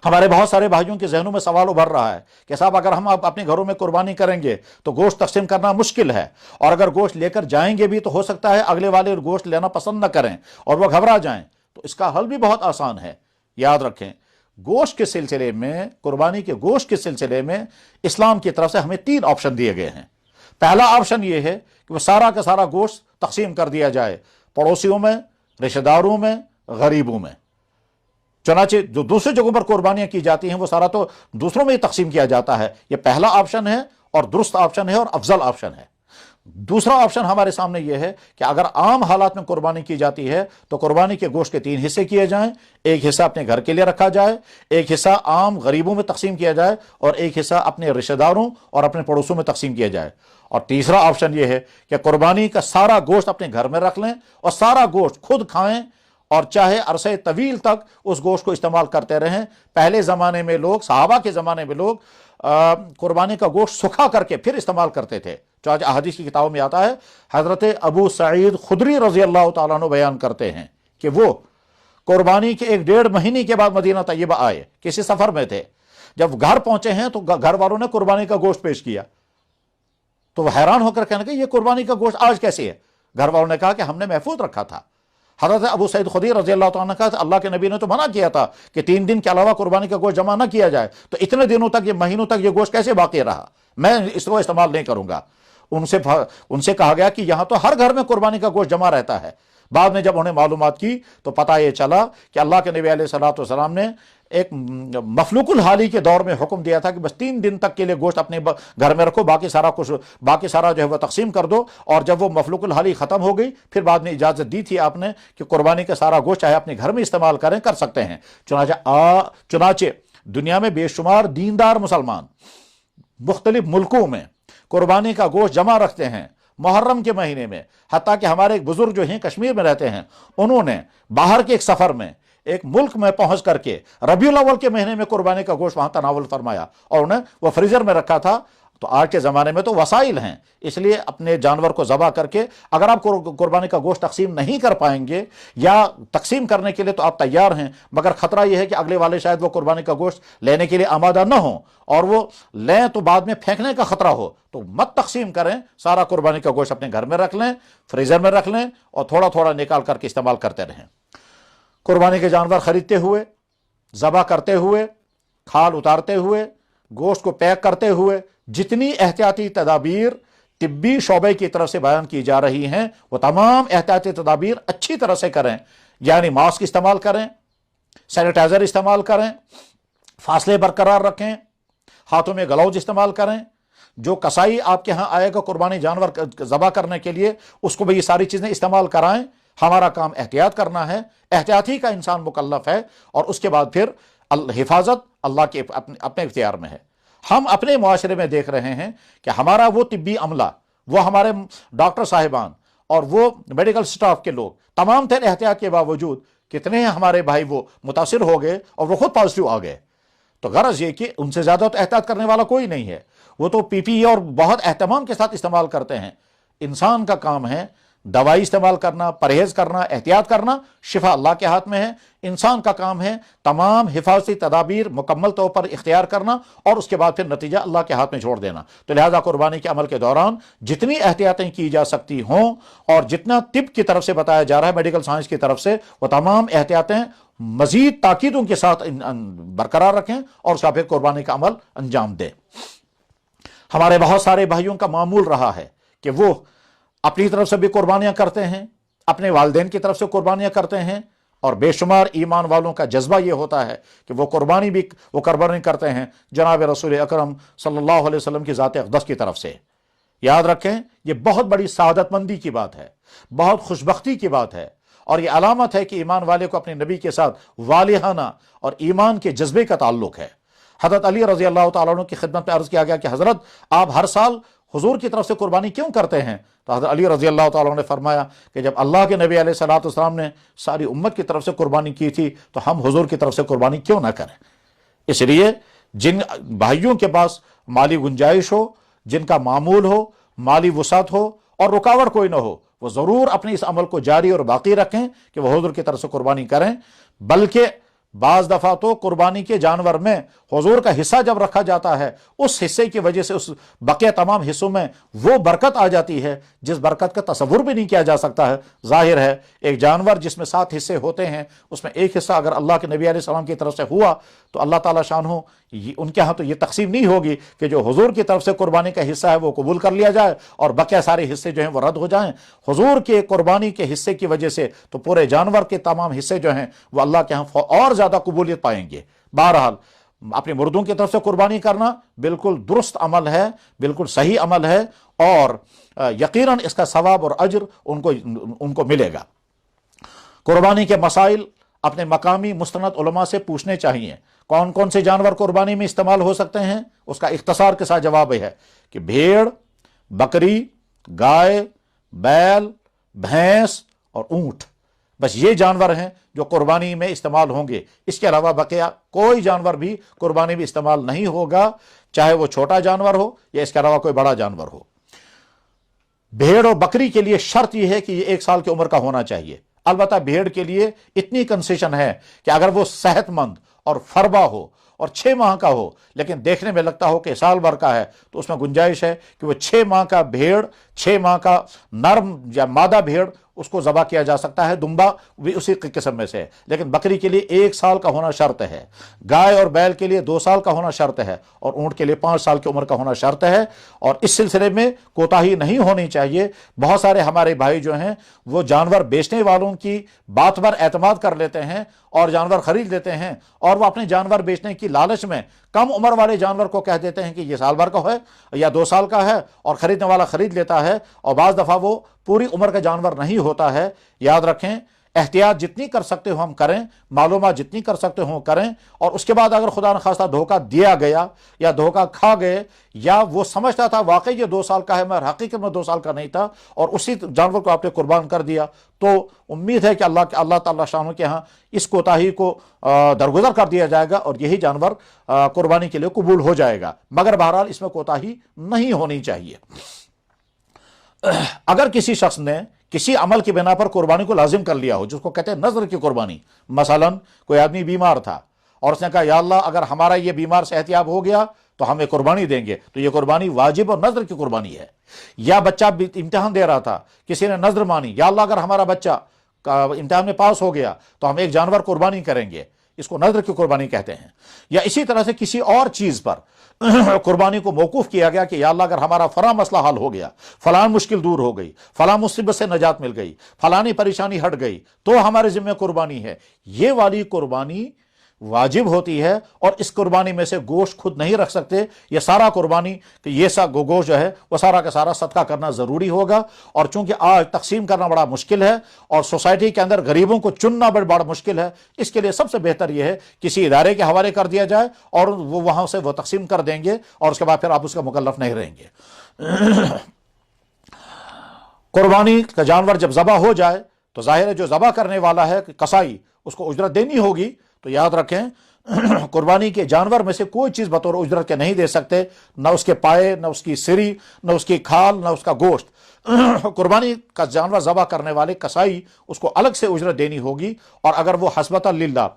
हमारे बहुत सारे भाइयों के जहनों में सवाल उभर रहा है कि साहब अगर हम अपने घरों में कुर्बानी करेंगे तो गोश्त तकसीम करना मुश्किल है, और अगर गोश्त लेकर जाएंगे भी तो हो सकता है अगले वाले गोश्त लेना पसंद न करें और वह घबरा जाएं। तो इसका हल भी बहुत आसान है। याद रखें, गोश्त के सिलसिले में, कुर्बानी के गोश्त के सिलसिले में इस्लाम की तरफ से हमें 3 ऑप्शन दिए गए हैं। पहला ऑप्शन यह है कि वह सारा का सारा गोश्त तकसीम कर दिया जाए पड़ोसियों में, रिश्तेदारों में, गरीबों में। चुनाचे जो दूसरी जगहों पर कुर्बानियां की जाती हैं वो सारा तो दूसरों में ही तकसीम किया जाता है। ये पहला ऑप्शन है और दुरुस्त ऑप्शन है और अफजल ऑप्शन है। दूसरा ऑप्शन हमारे सामने यह है कि अगर आम हालात में कुर्बानी की जाती है तो कुर्बानी के गोश्त के 3 हिस्से किए जाएं। एक हिस्सा अपने घर के लिए रखा जाए, एक हिस्सा आम गरीबों में तकसीम किया जाए, और एक हिस्सा अपने रिश्तेदारों और अपने पड़ोसों में तकसीम किया जाए। और तीसरा ऑप्शन यह है कि कुर्बानी का सारा गोश्त अपने घर में रख लें और सारा गोश्त खुद खाएं, और चाहे अरसे तवील तक उस गोश्त को इस्तेमाल करते रहें। पहले ज़माने में लोग, सहाबा के ज़माने में लोग कुर्बानी का गोश्त सुखा करके फिर इस्तेमाल करते थे। चाहे अहादीस की किताबों में आता है, हज़रत अबू सईद खुदरी रज़ी अल्लाह तआला अन्हु बयान करते हैं कि वो कुर्बानी के 1-1.5 महीने के बाद मदीना तैयबा आए, किसी सफ़र में थे। जब घर पहुंचे हैं तो घर वालों ने कुर्बानी का गोश्त पेश किया, तो वह हैरान होकर कहने लगे ये कुर्बानी का गोश्त आज कैसे है? घर वालों ने कहा कि हमने महफूज रखा था। हज़रत अबू सईद खुदरी रज़ी अल्लाह तआला ने कहा अल्लाह के नबी ने तो मना किया था कि 3 दिन के अलावा कुर्बानी का गोश्त जमा न किया जाए, तो इतने दिनों तक, ये महीनों तक ये गोश्त कैसे बाकी रहा? मैं इसको इस्तेमाल नहीं करूंगा। उनसे कहा गया कि यहां तो हर घर में कुर्बानी का गोश्त जमा रहता है। बाद में जब उन्हें मालूमात की तो पता ये चला कि अल्लाह के नबी अलैहिस्सलातु वस्सलाम ने एक मफलूकुल हाली के दौर में हुक्म दिया था कि बस 3 दिन तक के लिए गोश्त अपने घर में रखो, बाकी सारा जो है वो तकसीम कर दो। और जब वो मफलूकुल हाली ख़त्म हो गई फिर बाद में इजाज़त दी थी आपने कि कुर्बानी का सारा गोश्त चाहे अपने घर में इस्तेमाल करें, कर सकते हैं। चुनाचे दुनिया में बेशुमार दीनदार मुसलमान मुख्तलिफ मुल्कों में कुर्बानी का गोश्त जमा रखते हैं मुहर्रम के महीने में। हत्ता कि हमारे एक बुजुर्ग जो हैं कश्मीर में रहते हैं, उन्होंने बाहर के एक सफ़र में एक मुल्क में पहुंच करके रबीउल अव्वल के महीने में कुर्बानी का गोश्त वहां तनावुल फरमाया और उन्हें वो फ्रीजर में रखा था। तो आज के ज़माने में तो वसाइल हैं, इसलिए अपने जानवर को ज़बा करके अगर आप कुर्बानी का गोश्त तकसीम नहीं कर पाएंगे या तकसीम करने के लिए तो आप तैयार हैं, मगर ख़तरा यह है कि अगले वाले शायद वो कुर्बानी का गोश्त लेने के लिए आमादा न हो और वो लें तो बाद में फेंकने का ख़तरा हो, तो मत तकसीम करें। सारा कुर्बानी का गोश्त अपने घर में रख लें, फ्रीज़र में रख लें और थोड़ा थोड़ा निकाल करके इस्तेमाल करते रहें। कुर्बानी के जानवर ख़रीदते हुए, ज़बा करते हुए, खाल उतारते हुए, गोश्त को पैक करते हुए जितनी एहतियाती तदाबीर तिब्बी शोबे की तरफ से बयान की जा रही हैं वो तमाम एहतियाती तदाबीर अच्छी तरह से करें। यानी मास्क इस्तेमाल करें, सैनिटाइज़र इस्तेमाल करें, फासले बरकरार रखें, हाथों में ग्लव्स इस्तेमाल करें। जो कसाई आपके यहाँ आएगा कुर्बानी जानवर ज़बा करने के लिए, उसको भी ये सारी चीज़ें इस्तेमाल कराएं। हमारा काम एहतियात करना है, एहतियाती का इंसान मुकल्लफ है और उसके बाद फिर हिफाजत अल्लाह के अपने इख्तियार में है। हम अपने मुआशरे में देख रहे हैं कि हमारा वो तिब्बी अमला, वो हमारे डॉक्टर साहिबान और वो मेडिकल स्टाफ के लोग तमाम तर एहतियात के बावजूद कितने हमारे भाई वो मुतासिर हो गए और वो खुद पॉजिटिव आ गए। तो गरज ये कि उनसे ज़्यादा तो एहतियात करने वाला कोई नहीं है, वो तो पीपीई और बहुत एहतमाम के साथ इस्तेमाल करते हैं। इंसान का काम है दवाई इस्तेमाल करना, परहेज़ करना, एहतियात करना, शिफा अल्लाह के हाथ में है। इंसान का काम है तमाम हिफाजती तदाबीर मुकम्मल तौर पर इख्तियार करना और उसके बाद फिर नतीजा अल्लाह के हाथ में छोड़ देना। तो लिहाजा कुर्बानी के अमल के दौरान जितनी एहतियातें की जा सकती हों और जितना तिब की तरफ से बताया जा रहा है, मेडिकल साइंस की तरफ से, वो तमाम एहतियातें मज़ीद ताकीदों के साथ बरकरार रखें और उसका फिर कुर्बानी का अमल अंजाम दें। हमारे बहुत सारे भाइयों का मामूल रहा है कि वो अपनी तरफ से भी कुर्बानियां करते हैं, अपने वालिदैन की तरफ से कुर्बानियां करते हैं और बेशुमार ईमान वालों का जज्बा ये होता है कि वो कुर्बानी करते हैं जनाब रसूल अकरम सल्लल्लाहु अलैहि वसल्लम की ज़ात अक़दस की तरफ से। याद रखें, ये बहुत बड़ी सादतमंदी की बात है, बहुत खुशबख्ती की बात है और ये अलामत है कि ईमान वाले को अपने नबी के साथ वालिहाना और ईमान के जज्बे का ताल्लुक है। हज़रत अली रज़ी अल्लाह तआला अन्हु की खिदमत में अर्ज़ किया गया कि हज़रत आप हर साल हुजूर की तरफ से कुर्बानी क्यों करते हैं? तो हज़रत अली रज़ी अल्लाह तआला ने फरमाया कि जब अल्लाह के नबी अलैहिस्सलातु वस्सलाम ने सारी उम्मत की तरफ से कुर्बानी की थी तो हम हुजूर की तरफ से कुर्बानी क्यों ना करें। इसलिए जिन भाइयों के पास माली गुंजाइश हो, जिनका मामूल हो, माली वसात हो और रुकावट कोई ना हो, वो ज़रूर अपने इस अमल को जारी और बाकी रखें कि वह हुजूर की तरफ से कुर्बानी करें। बल्कि बाज़ दफ़ा तो कुर्बानी के जानवर में हुजूर का हिस्सा जब रखा जाता है, उस हिस्से की वजह से उस बकिया तमाम हिस्सों में वो बरकत आ जाती है जिस बरकत का तसव्वुर भी नहीं किया जा सकता है। जाहिर है एक जानवर जिसमें 7 हिस्से होते हैं, उसमें एक हिस्सा अगर अल्लाह के नबी अलैहि सलाम की तरफ से हुआ तो अल्लाह ताला शानहू उनके यहाँ तो ये तकसीम नहीं होगी कि जो हुजूर की तरफ से कुर्बानी का हिस्सा है वो कबूल कर लिया जाए और बकिया सारे हिस्से जो हैं वो रद्द हो जाएं। हुजूर के कुर्बानी के हिस्से की वजह से तो पूरे जानवर के तमाम हिस्से जो हैं वो अल्लाह के यहाँ और ज़्यादा कबूलियत पाएंगे। बहरहाल अपने मुर्दों की तरफ से कुर्बानी करना बिल्कुल दुरुस्त अमल है, बिल्कुल सही अमल है और यकीनन इसका सवाब और अज्र उनको मिलेगा। कुर्बानी के मसाइल अपने मकामी मुस्तनद उलमा से पूछने चाहिए। कौन कौन से जानवर कुर्बानी में इस्तेमाल हो सकते हैं? उसका इख्तसार के साथ जवाब है कि भेड़, बकरी, गाय, बैल, भैंस और ऊंट, बस ये जानवर हैं जो कुर्बानी में इस्तेमाल होंगे। इसके अलावा बकिया कोई जानवर भी कुर्बानी में इस्तेमाल नहीं होगा, चाहे वो छोटा जानवर हो या इसके अलावा कोई बड़ा जानवर हो। भेड़ और बकरी के लिए शर्त यह है कि ये 1 साल की उम्र का होना चाहिए। अलबत्ता भेड़ के लिए इतनी कंसेशन है कि अगर वो सेहतमंद और फरबा हो और 6 माह का हो लेकिन देखने में लगता हो कि साल भर का है, तो उसमें गुंजाइश है कि वो 6 माह का भेड़, 6 माह का नर्म या मादा भेड़ اس کو ذبح کیا جا سکتا ہے، دمبا بھی اسی قسم میں سے ہے، لیکن بکری کے لیے 1 سال کا ہونا شرط ہے، گائے اور بیل کے لیے 2 سال کا ہونا شرط ہے، اور اونٹ کے لیے 5 سال کی عمر کا ہونا شرط ہے۔ اور اس سلسلے میں کوتاہی نہیں ہونی چاہیے۔ بہت سارے ہمارے بھائی جو ہیں وہ جانور بیچنے والوں کی بات پر اعتماد کر لیتے ہیں اور جانور خرید لیتے ہیں، اور وہ اپنے جانور بیچنے کی لالچ میں کم عمر والے جانور کو کہہ دیتے ہیں کہ یہ سال بھر کا ہے یا 2 سال کا ہے، اور خریدنے والا خرید لیتا ہے، اور بعض دفعہ وہ پوری عمر کا جانور نہیں ہوتا ہے۔ یاد رکھیں، احتیاط جتنی کر سکتے ہو ہم کریں، معلومات جتنی کر سکتے ہو کریں، اور اس کے بعد اگر خدا نخواستہ دھوکہ دیا گیا یا دھوکہ کھا گئے، یا وہ سمجھتا تھا واقعی یہ 2 سال کا ہے مگر حقیقت میں 2 سال کا نہیں تھا، اور اسی جانور کو آپ نے قربان کر دیا، تو امید ہے کہ اللہ تعالیٰ شانہ کے ہاں اس کوتاہی کو درگزر کر دیا جائے گا، اور یہی جانور قربانی کے لیے قبول ہو جائے گا۔ مگر بہرحال اس میں کوتاہی نہیں ہونی چاہیے۔ اگر کسی شخص نے کسی عمل کی بنا پر قربانی کو لازم کر لیا ہو، جس کو کہتے ہیں نذر کی قربانی، مثلا کوئی آدمی بیمار تھا اور اس نے کہا یا اللہ اگر ہمارا یہ بیمار صحت یاب ہو گیا تو ہمیں قربانی دیں گے، تو یہ قربانی واجب اور نذر کی قربانی ہے۔ یا بچہ امتحان دے رہا تھا، کسی نے نذر مانی، یا اللہ اگر ہمارا بچہ امتحان میں پاس ہو گیا تو ہم ایک جانور قربانی کریں گے، اس کو نذر کی قربانی کہتے ہیں۔ یا اسی طرح سے کسی اور چیز پر قربانی کو موقوف کیا گیا کہ یا اللہ اگر ہمارا فلاں مسئلہ حل ہو گیا، فلاں مشکل دور ہو گئی، فلاں مصیبت سے نجات مل گئی، فلانی پریشانی ہٹ گئی، تو ہمارے ذمہ قربانی ہے، یہ والی قربانی واجب ہوتی ہے۔ اور اس قربانی میں سے گوشت خود نہیں رکھ سکتے، یہ سارا قربانی کہ یہ سا گوشت جو ہے وہ سارا کا سارا صدقہ کرنا ضروری ہوگا۔ اور چونکہ آج تقسیم کرنا بڑا مشکل ہے اور سوسائٹی کے اندر غریبوں کو چننا بڑا مشکل ہے، اس کے لیے سب سے بہتر یہ ہے کسی ادارے کے حوالے کر دیا جائے اور وہ وہاں سے وہ تقسیم کر دیں گے، اور اس کے بعد پھر آپ اس کا مکلف نہیں رہیں گے۔ قربانی کا جانور جب ذبح ہو جائے تو ظاہر ہے جو ذبح کرنے والا ہے قصائی، اس کو اجرت دینی ہوگی۔ تو یاد رکھیں قربانی کے جانور میں سے کوئی چیز بطور اجرت کے نہیں دے سکتے، نہ اس کے پائے، نہ اس کی سری، نہ اس کی کھال، نہ اس کا گوشت۔ قربانی کا جانور ذبح کرنے والے قصائی اس کو الگ سے اجرت دینی ہوگی، اور اگر وہ حسبۃ للہ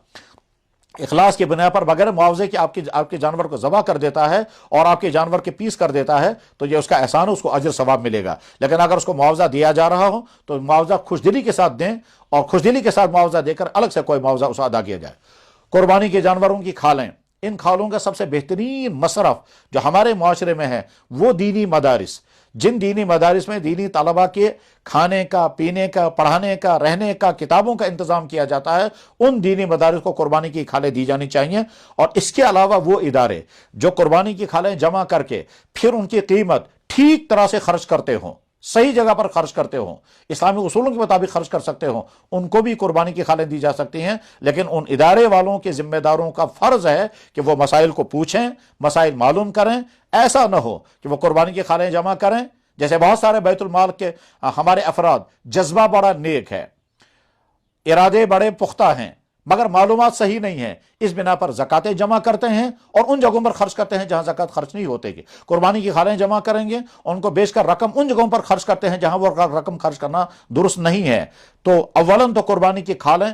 اخلاص کی بنا پر بغیر معاوضے کے آپ کے جانور کو ذبح کر دیتا ہے اور آپ کے جانور کے پیس کر دیتا ہے تو یہ اس کا احسان ہے، اس کو اجر ثواب ملے گا۔ لیکن اگر اس کو معاوضہ دیا جا رہا ہو تو معاوضہ خوشدلی کے ساتھ دیں، اور خوشدلی کے ساتھ معاوضہ دے کر الگ سے کوئی معاوضہ اسے ادا کیا جائے۔ قربانی کے جانوروں کی کھالیں، ان کھالوں کا سب سے بہترین مصرف جو ہمارے معاشرے میں ہے وہ دینی مدارس، جن دینی مدارس میں دینی طلباء کے کھانے کا، پینے کا، پڑھانے کا، رہنے کا، کتابوں کا انتظام کیا جاتا ہے، ان دینی مدارس کو قربانی کی کھالیں دی جانی چاہیے۔ اور اس کے علاوہ وہ ادارے جو قربانی کی کھالیں جمع کر کے پھر ان کی قیمت ٹھیک طرح سے خرچ کرتے ہوں، صحیح جگہ پر خرچ کرتے ہوں، اسلامی اصولوں کے مطابق خرچ کر سکتے ہوں، ان کو بھی قربانی کی کھالیں دی جا سکتی ہیں۔ لیکن ان ادارے والوں کے ذمہ داروں کا فرض ہے کہ وہ مسائل کو پوچھیں، مسائل معلوم کریں۔ ایسا نہ ہو کہ وہ قربانی کی کھالیں جمع کریں، جیسے بہت سارے بیت المال کے ہمارے افراد، جذبہ بڑا نیک ہے، ارادے بڑے پختہ ہیں، مگر معلومات صحیح نہیں ہے، اس بنا پر زکاتیں جمع کرتے ہیں اور ان جگہوں پر خرچ کرتے ہیں جہاں زکات خرچ نہیں ہوتے گی۔ قربانی کی کھالیں جمع کریں گے، ان کو بیچ کر رقم ان جگہوں پر خرچ کرتے ہیں جہاں وہ رقم خرچ کرنا درست نہیں ہے۔ تو اولاً تو قربانی کی کھالیں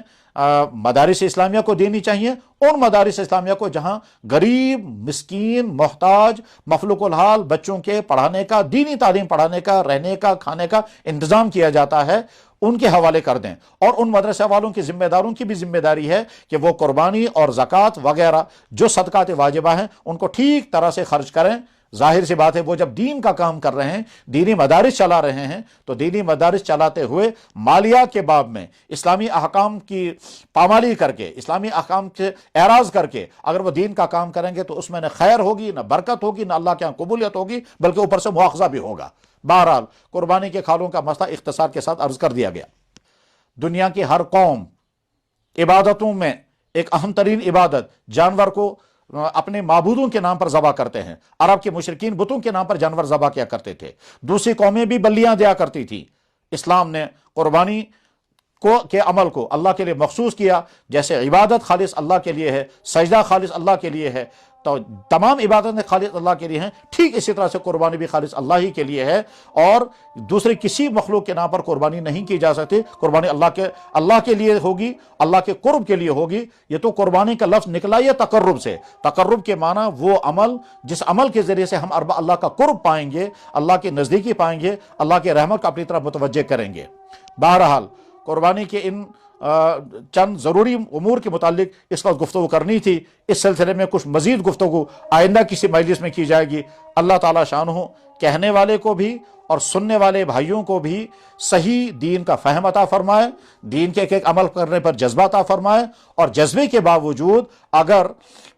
مدارس اسلامیہ کو دینی چاہیے، ان مدارس اسلامیہ کو جہاں غریب، مسکین، محتاج، مفلوق الحال بچوں کے پڑھانے کا، دینی تعلیم پڑھانے کا، رہنے کا، کھانے کا انتظام کیا جاتا ہے، ان کے حوالے کر دیں۔ اور ان مدرسہ والوں کی ذمہ داروں کی بھی ذمہ داری ہے کہ وہ قربانی اور زکوٰۃ وغیرہ جو صدقات واجبہ ہیں ان کو ٹھیک طرح سے خرچ کریں۔ ظاہر سی بات ہے وہ جب دین کا کام کر رہے ہیں، دینی مدارس چلا رہے ہیں، تو دینی مدارس چلاتے ہوئے مالیہ کے باب میں اسلامی احکام کی پامالی کر کے، اسلامی احکام سے اعراض کر کے اگر وہ دین کا کام کریں گے تو اس میں نہ خیر ہوگی، نہ برکت ہوگی، نہ اللہ کے یہاں قبولیت ہوگی، بلکہ اوپر سے مواخذہ بھی ہوگا۔ بہرحال قربانی کے کھالوں کا مسئلہ اختصار کے ساتھ عرض کر دیا گیا۔ دنیا کی ہر قوم عبادتوں میں ایک اہم ترین عبادت جانور کو اپنے معبودوں کے نام پر ذبح کرتے ہیں۔ عرب کے مشرکین بتوں کے نام پر جانور ذبح کیا کرتے تھے، دوسری قومیں بھی بلیاں دیا کرتی تھی۔ اسلام نے قربانی کے عمل کو اللہ کے لیے مخصوص کیا، جیسے عبادت خالص اللہ کے لیے ہے، سجدہ خالص اللہ کے لیے ہے، تو تمام عبادتیں خالص اللہ کے لیے ہیں، ٹھیک اسی طرح سے قربانی بھی خالص اللہ ہی کے لیے ہے، اور دوسرے کسی مخلوق کے نام پر قربانی نہیں کی جا سکتی۔ قربانی اللہ کے لیے ہوگی، اللہ کے قرب کے لیے ہوگی۔ یہ تو قربانی کا لفظ نکلا یہ تقرب سے، تقرب کے معنی وہ عمل جس عمل کے ذریعے سے ہم اللہ کا قرب پائیں گے، اللہ کی نزدیکی پائیں گے، اللہ کے رحمت کو اپنی طرف متوجہ کریں گے۔ بہرحال قربانی کے ان چند ضروری امور کے متعلق اس وقت گفتگو کرنی تھی۔ اس سلسلے میں کچھ مزید گفتگو آئندہ کسی مجلس میں کی جائے گی۔ اللہ تعالیٰ شانہ کہنے والے کو بھی اور سننے والے بھائیوں کو بھی صحیح دین کا فہم عطا فرمائے، دین کے ایک عمل کرنے پر جذبہ عطا فرمائے، اور جذبے کے باوجود اگر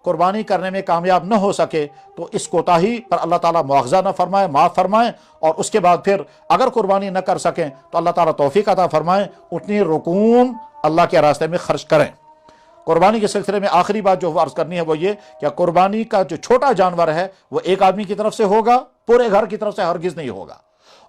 قربانی کرنے میں کامیاب نہ ہو سکے تو اس کوتاہی پر اللہ تعالیٰ مواخذہ نہ فرمائے، معاف فرمائے، اور اس کے بعد پھر اگر قربانی نہ کر سکیں تو اللہ تعالیٰ توفیق عطا فرمائے، اتنی رقوم اللہ کے راستے میں خرچ کریں۔ قربانی کے سلسلے میں آخری بات جو عرض کرنی ہے وہ یہ کہ قربانی کا جو چھوٹا جانور ہے وہ ایک آدمی کی طرف سے ہوگا، پورے گھر کی طرف سے ہرگز نہیں ہوگا،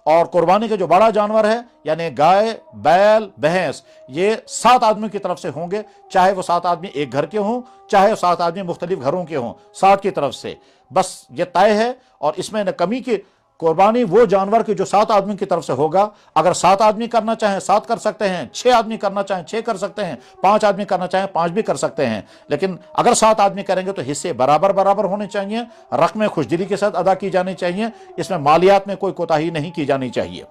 اور قربانی کا جو بڑا جانور ہے یعنی گائے، بیل، بھینس، یہ 7 آدمیوں کی طرف سے ہوں گے، چاہے وہ 7 آدمی ایک گھر کے ہوں، چاہے 7 آدمی مختلف گھروں کے ہوں، 7 کی طرف سے بس یہ طے ہے۔ اور اس میں نہ کمی کی قربانی وہ جانور کی جو 7 آدمی کی طرف سے ہوگا، اگر 7 آدمی کرنا چاہیں 7 کر سکتے ہیں، 6 آدمی کرنا چاہیں 6 کر سکتے ہیں، 5 آدمی کرنا چاہیں 5 بھی کر سکتے ہیں، لیکن اگر 7 آدمی کریں گے تو حصے برابر ہونے چاہیے، رقمیں خوش دلی کے ساتھ ادا کی جانی چاہیے، اس میں مالیات میں کوئی کوتاہی نہیں کی جانی چاہیے۔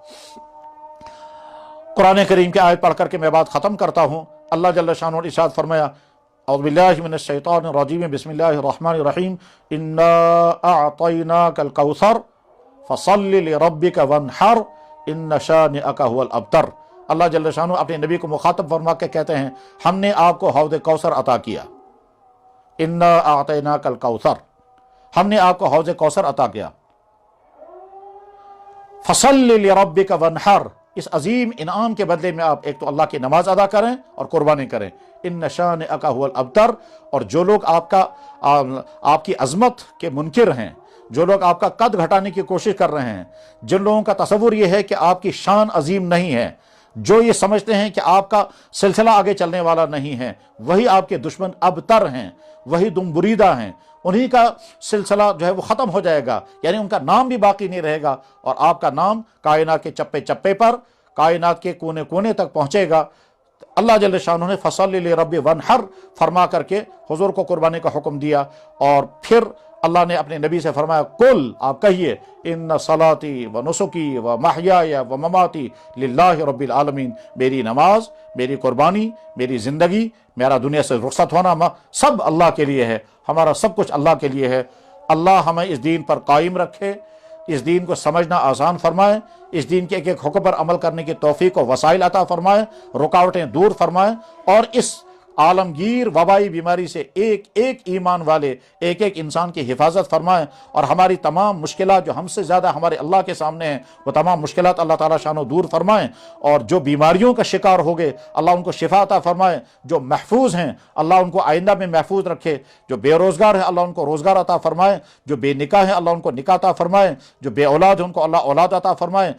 قرآن کریم کی آیت پڑھ کر کے میں بات ختم کرتا ہوں۔ اللہ جل شانہ نے ارشاد فرمایا، اعوذ باللہ من الشیطان الرجیم، بسم اللہ الرحمن الرحیم، انا اعطیناک الکوثر فصل لربک وانحر ان شانئک هو الابتر۔ اللہ جل شانہ اپنے نبی کو مخاطب فرما کے کہتے ہیں، ہم نے آپ کو حوض کوثر عطا کیا، انا اعطیناک الکوثر، ہم نے آپ کو حوض کوثر عطا کیا، فصل لربک وانحر، اس عظیم انعام کے بدلے میں آپ ایک تو اللہ کی نماز ادا کریں اور قربانی کریں، ان شانئک هو الابتر، اور جو لوگ آپ کی عظمت کے منکر ہیں، جو لوگ آپ کا قد گھٹانے کی کوشش کر رہے ہیں، جن لوگوں کا تصور یہ ہے کہ آپ کی شان عظیم نہیں ہے، جو یہ سمجھتے ہیں کہ آپ کا سلسلہ آگے چلنے والا نہیں ہے، وہی آپ کے دشمن ابتر ہیں، وہی دم بریدہ ہیں، انہی کا سلسلہ جو ہے وہ ختم ہو جائے گا، یعنی ان کا نام بھی باقی نہیں رہے گا، اور آپ کا نام کائنات کے چپے چپے پر، کائنات کے کونے کونے تک پہنچے گا۔ اللہ جل شانہ نے فصل لرب وانحر فرما کر کے حضور کو قربانی کا حکم دیا، اور پھر اللہ نے اپنے نبی سے فرمایا، قل، آپ کہیے، ان صلاتی و نسکی و محیای و مماتی للہ رب العالمین، میری نماز، میری قربانی، میری زندگی، میرا دنیا سے رخصت ہونا سب اللہ کے لیے ہے، ہمارا سب کچھ اللہ کے لیے ہے۔ اللہ ہمیں اس دین پر قائم رکھے، اس دین کو سمجھنا آسان فرمائے، اس دین کے ایک ایک حکم پر عمل کرنے کی توفیق و وسائل عطا فرمائے، رکاوٹیں دور فرمائے، اور اس عالمگیر وبائی بیماری سے ایک ایک ایمان والے ایک ایک انسان کی حفاظت فرمائیں، اور ہماری تمام مشکلات جو ہم سے زیادہ ہمارے اللہ کے سامنے ہیں وہ تمام مشکلات اللہ تعالیٰ شانہ دور فرمائیں، اور جو بیماریوں کا شکار ہو گئے اللہ ان کو شفا عطا فرمائے، جو محفوظ ہیں اللہ ان کو آئندہ میں محفوظ رکھے، جو بے روزگار ہیں اللہ ان کو روزگار عطا فرمائے، جو بے نکاح ہیں اللہ ان کو نکاح عطا فرمائے، جو بے اولاد ہیں ان کو اللہ اولاد عطا فرمائے۔